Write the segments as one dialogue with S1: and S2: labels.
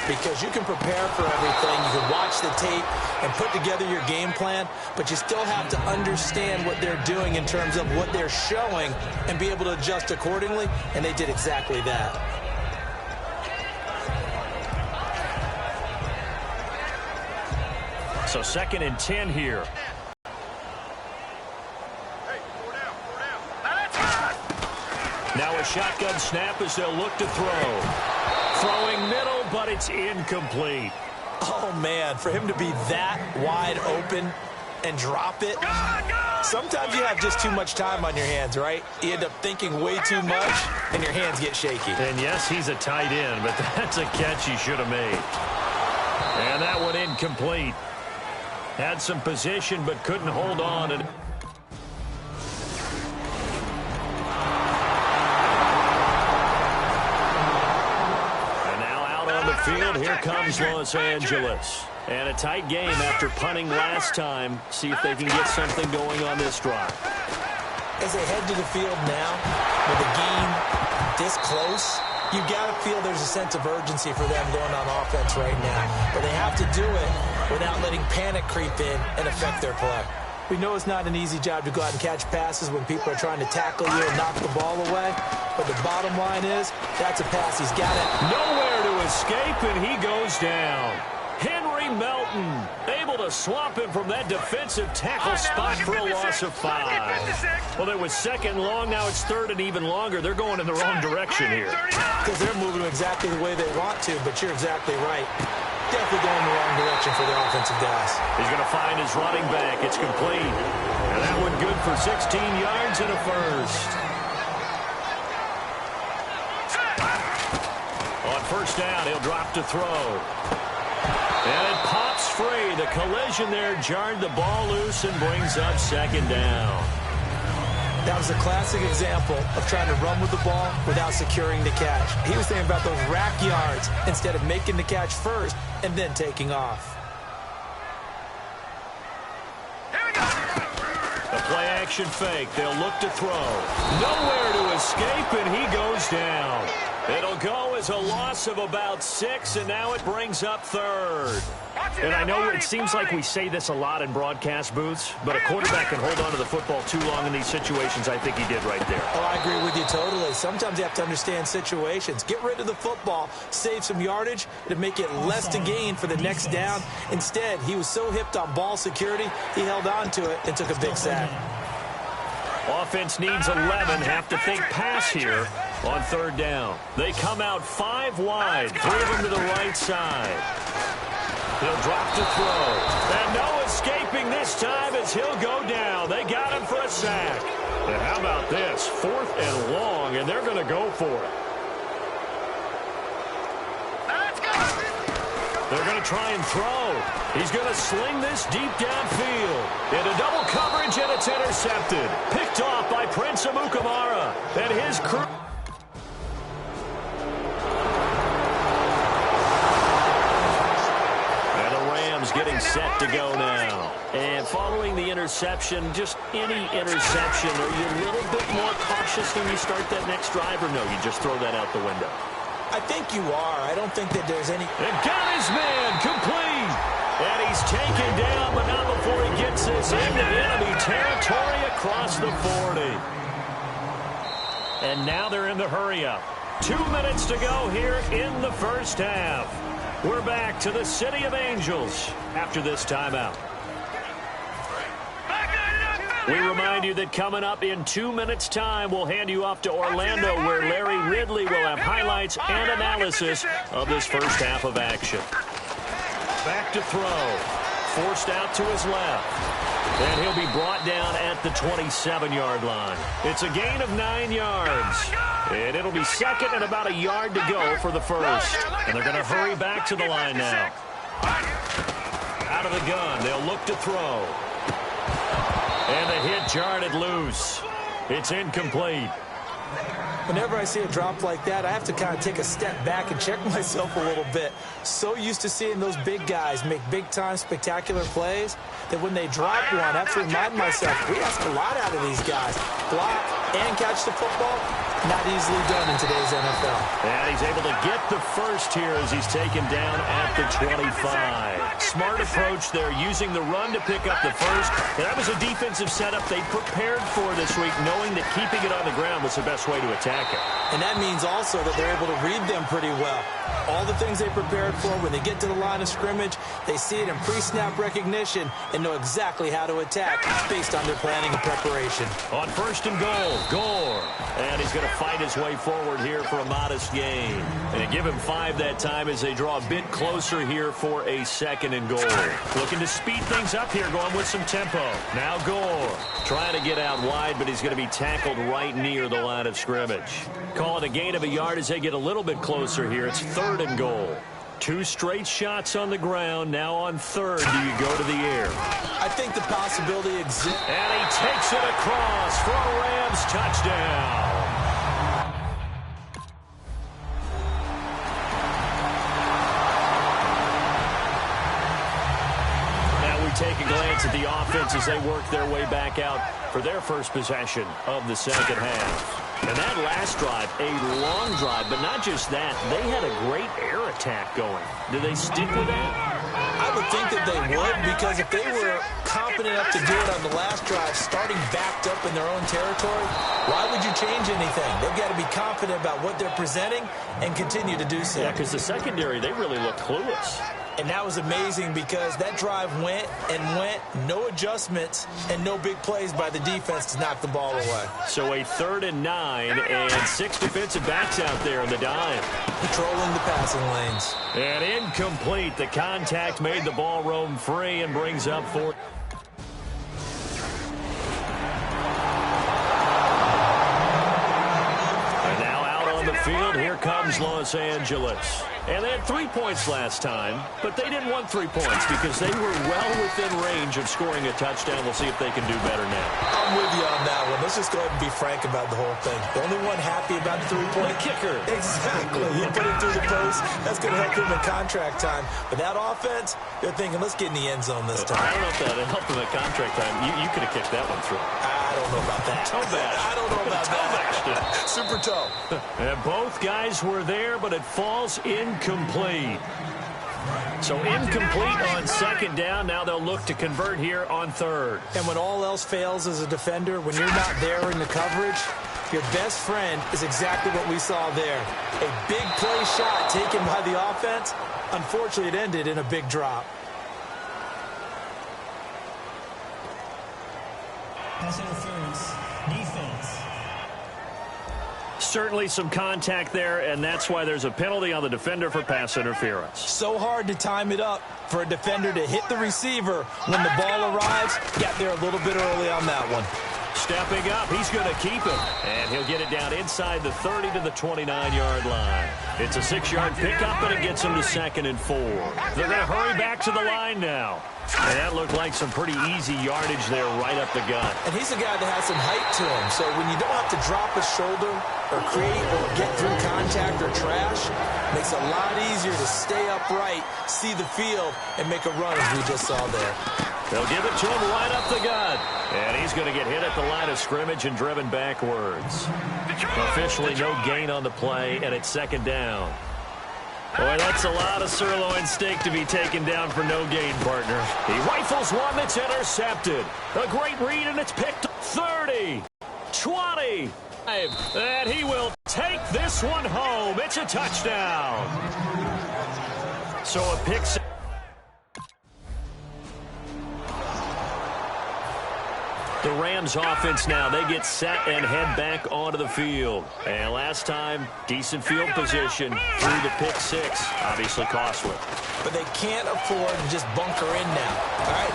S1: because you can prepare for everything. You can watch the tape and put together your game plan, but you still have to understand what they're doing in terms of what they're showing and be able to adjust accordingly, and they did exactly that.
S2: So 2nd and 10 here. Now a shotgun snap as they'll look to throw. Throwing middle, but it's incomplete.
S1: Oh, man, for him to be that wide open and drop it. Sometimes you have just too much time on your hands, right? You end up thinking way too much, and your hands get shaky.
S2: And yes, he's a tight end, but that's a catch he should have made. And that one incomplete. Had some position, but couldn't hold on. And now out on the field, here comes Los Angeles. And a tight game after punting last time. See if they can get something going on this drive.
S1: As they head to the field now, with the game this close, you got to feel there's a sense of urgency for them going on offense right now. But they have to do it without letting panic creep in and affect their play. We know it's not an easy job to go out and catch passes when people are trying to tackle you and knock the ball away. But the bottom line is, that's a pass. He's got it.
S2: Nowhere to escape, and he goes down. Henry Melton able to swamp him from that defensive tackle spot for a loss of 5. Well, it was 2nd long. Now it's 3rd and even longer. They're going in the wrong direction here.
S1: Because they're moving exactly the way they want to, but you're exactly right. Definitely going in the wrong direction for the offensive guys. He's going to find his running back. It's complete. And that one good for 16 yards and a first.
S2: On 1st down, he'll drop to throw. And it pops free. The collision there jarred the ball loose and brings up 2nd down.
S1: That was a classic example of trying to run with the ball without securing the catch. He was thinking about those rack yards instead of making the catch first and then taking off.
S2: A play-action fake. They'll look to throw. Nowhere to escape, and he goes down. It'll go as a loss of about 6, and now it brings up 3rd. And I know it seems like we say this a lot in broadcast booths, but a quarterback can hold on to the football too long in these situations. I think he did right there.
S1: Oh, I agree with you totally. Sometimes you have to understand situations. Get rid of the football, save some yardage to make it less to gain for the next down. Instead, he was so hipped on ball security, he held on to it and took a big sack.
S2: Offense needs 11. Have to think pass here on 3rd down. They come out 5 wide. 3 of them to the right side. He'll drop to throw. And no escaping this time as he'll go down. They got him for a sack. And how about this? 4th and long, and they're going to go for it. They're going to try and throw. He's going to sling this deep downfield. Into double coverage, and it's intercepted. Picked off by Prince Amukamara and his crew. And the Rams getting set to go now. And following the interception, just any interception, are you a little bit more cautious when you start that next drive, or no, you just throw that out the window?
S1: I think you are. I don't think that there's any...
S2: And got his man complete. And he's taken down, but not before he gets this into enemy territory across the 40. And now they're in the hurry-up. 2 minutes to go here in the 1st half. We're back to the City of Angels after this timeout. We remind you that coming up in 2 minutes' time, we'll hand you off to Orlando, where Larry Ridley will have highlights and analysis of this 1st half of action. Back to throw. Forced out to his left. And he'll be brought down at the 27-yard line. It's a gain of 9 yards. And it'll be 2nd and about a yard to go for the 1st. And they're going to hurry back to the line now. Out of the gun, they'll look to throw. And the hit jarred it loose. It's incomplete.
S1: Whenever I see a drop like that, I have to kind of take a step back and check myself a little bit. So used to seeing those big guys make big-time spectacular plays that when they drop one, I have to remind myself, we ask a lot out of these guys. Block and catch the football, Not easily done in today's NFL.
S2: And he's able to get the first here as he's taken down at the 25. Smart approach there, using the run to pick up the first. And that was a defensive setup they prepared for this week, knowing that keeping it on the ground was the best way to attack it.
S1: And that means also that they're able to read them pretty well. All the things they prepared for, when they get to the line of scrimmage, they see it in pre-snap recognition and know exactly how to attack based on their planning and preparation.
S2: On first and goal, Gore. And he's going to fight his way forward here for a modest gain. And give him 5 that time as they draw a bit closer here for a second and goal. Looking to speed things up here, going with some tempo. Now Gore trying to get out wide, but he's going to be tackled right near the line of scrimmage. Call it a gain of a yard as they get a little bit closer here. It's third and goal. 2 straight shots on the ground. Now on third, do you go to the air?
S1: I think the possibility exists.
S2: And he takes it across for a Rams touchdown. Now we take a glance at the offense as they work their way back out for their first possession of the second half. And that last drive, a long drive, but not just that. They had a great air attack going. Do they stick with that?
S1: I would think that they would, because if they were confident enough to do it on the last drive, starting backed up in their own territory, why would you change anything? They've got to be confident about what they're presenting and continue to do so.
S2: Yeah, because the secondary, they really look clueless.
S1: And that was amazing because that drive went and went, no adjustments, and no big plays by the defense to knock the ball away.
S2: So a 3rd and 9, and 6 defensive backs out there in the dime.
S1: Patrolling the passing lanes.
S2: And incomplete. The contact made the ball roam free and brings up 4. And now out on the field, here comes Los Angeles. And they had 3 points last time, but they didn't want 3 points because they were well within range of scoring a touchdown. We'll see if they can do better now.
S1: I'm with you on that one. Let's just go ahead and be frank about the whole thing. The only one happy about the 3-point
S2: kicker.
S1: Exactly. He put it through the post. That's going to help him in contract time. But that offense, they're thinking, let's get in the end zone this time.
S2: I don't know if that helped him at contract time. You could have kicked that one through.
S1: I don't know about that.
S2: Toe bash.
S1: I don't know about that. Super toe.
S2: And both guys were there, but it falls incomplete. So incomplete on second down. Now they'll look to convert here on third.
S1: And when all else fails as a defender, when you're not there in the coverage, your best friend is exactly what we saw there. A big play shot taken by the offense. Unfortunately, it ended in a big drop.
S3: Pass interference, defense.
S2: Certainly some contact there, and that's why there's a penalty on the defender for pass interference.
S1: So hard to time it up for a defender to hit the receiver when the ball arrives. Got there a little bit early on that one.
S2: Stepping up, he's going to keep it. And he'll get it down inside the 30 to the 29-yard line. It's a 6-yard pickup, and it gets him to 2nd and 4. They're going to hurry back to the line now. And that looked like some pretty easy yardage there right up the gut.
S1: And he's a guy that has some height to him. So when you don't have to drop a shoulder or create or get through contact or trash, it makes it a lot easier to stay upright, see the field, and make a run as we just saw there.
S2: They'll give it to him right up the gut. And he's going to get hit at the line of scrimmage and driven backwards. Officially no gain on the play, and it's 2nd down. Boy, that's a lot of sirloin steak to be taken down for no gain, partner. He rifles one that's intercepted. A great read, and it's picked 30, 20, and he will take this one home. It's a touchdown. So a pick. The Rams offense now, they get set and head back onto the field. And last time, decent field position through the pick 6. Obviously costly.
S1: But they can't afford to just bunker in now. All right,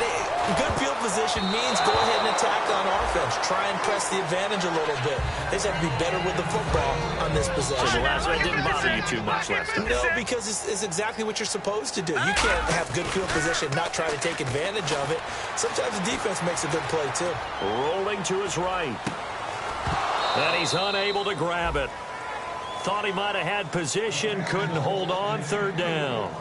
S1: good field position means go ahead and attack on offense. Try and press the advantage a little bit. They just have to be better with the football on this possession.
S2: So the last one didn't bother you too much last time.
S1: No, because it's exactly what you're supposed to do. You can't have good field position, not try to take advantage of it. Sometimes the defense makes a good play, too.
S2: Rolling to his right. And he's unable to grab it. Thought he might have had position, couldn't hold on, 3rd down.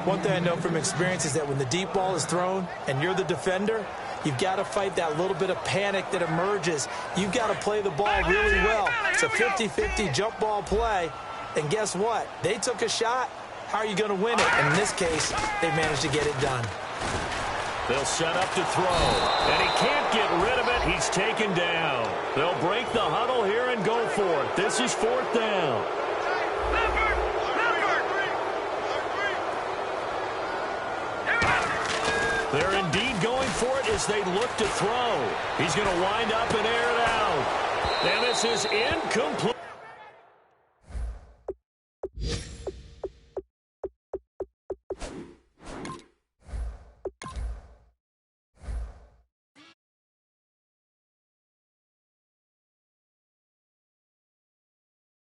S1: One thing I know from experience is that when the deep ball is thrown and you're the defender, You've got to fight that little bit of panic that emerges. You've got to play the ball really well. It's a 50-50 jump ball play. And guess what? They took a shot. How are you going to win it? And in this case, they managed to get it done.
S2: They'll set up to throw, and he can't get rid of it. He's taken down. They'll break the huddle here and go for it. This is 4th down. They're indeed going for it as they look to throw. He's going to wind up and air it out. And this is incomplete.